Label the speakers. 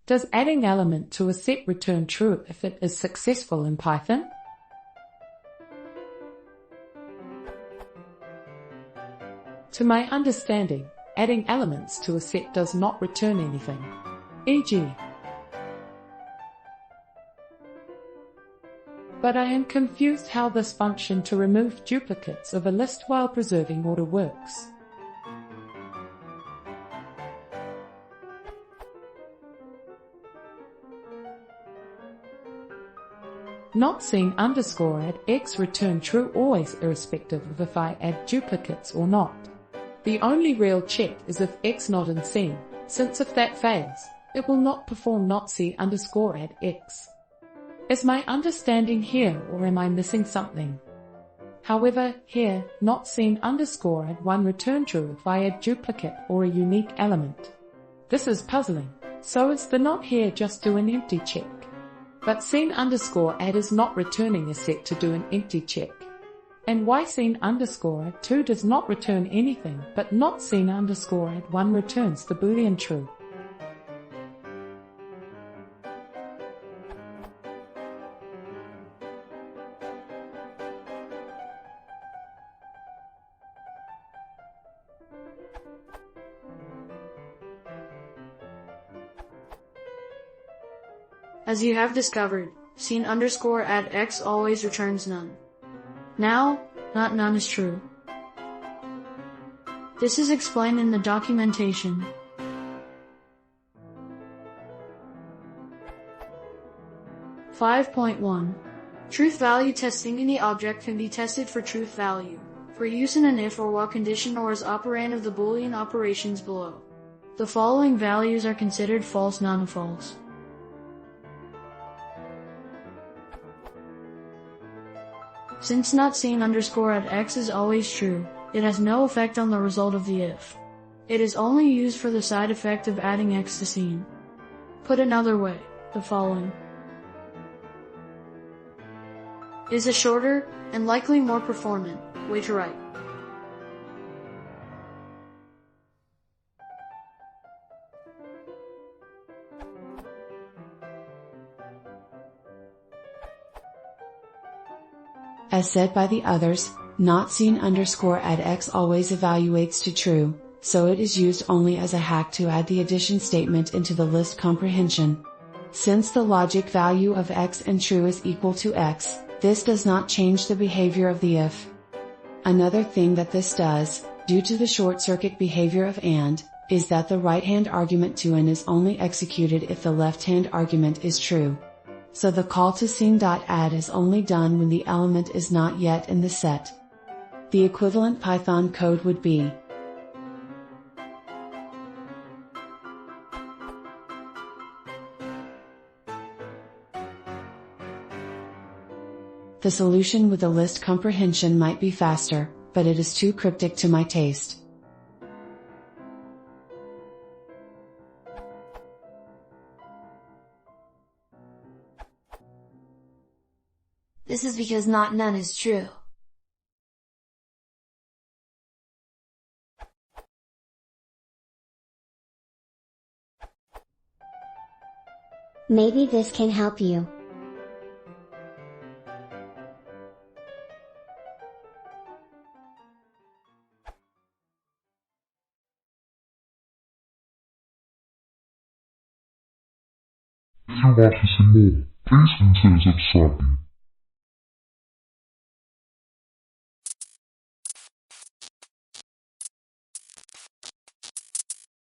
Speaker 1: Does adding element to a set return true if it is successful in Python? To my understanding, adding elements to a set does not return anything. E.g. But I am confused how this function to remove duplicates of a list while preserving order works. Not seen underscore add x return true always irrespective of if I add duplicates or not. The only real check is if x not in seen, since if that fails, it will not perform not see underscore add x. Is my understanding here or am I missing something? However, here, not seen underscore add 1 return true if I add duplicate or a unique element. This is puzzling, so is the not here just do an empty check. But seen underscore add is not returning a set to do an empty check. And why seen underscore add 2 does not return anything but not seen underscore add 1 returns the boolean true.
Speaker 2: As you have discovered, seen underscore add x always returns none. Now, not none is true. This is explained in the documentation. (5.1) Truth value testing. Any object can be tested for truth value, for use in an if or while condition or as operand of the Boolean operations below. The following values are considered false, non-false. Since not seen underscore add x is always true, it has no effect on the result of the if. It is only used for the side effect of adding x to seen. Put another way, the following is a shorter, and likely more performant, way to write.
Speaker 3: As said by the others, not seen underscore add x always evaluates to true, so it is used only as a hack to add the addition statement into the list comprehension. Since the logic value of x and true is equal to x, this does not change the behavior of the if. Another thing that this does, due to the short-circuit behavior of AND, is that the right-hand argument to n is only executed if the left-hand argument is true. So the call to seen.add is only done when the element is not yet in the set. The equivalent Python code would be The solution with the list comprehension might be faster, but it is too cryptic to my taste.
Speaker 4: This is because not none is true.
Speaker 5: Maybe this can help you.
Speaker 6: If you want to see more, please consider subscribing.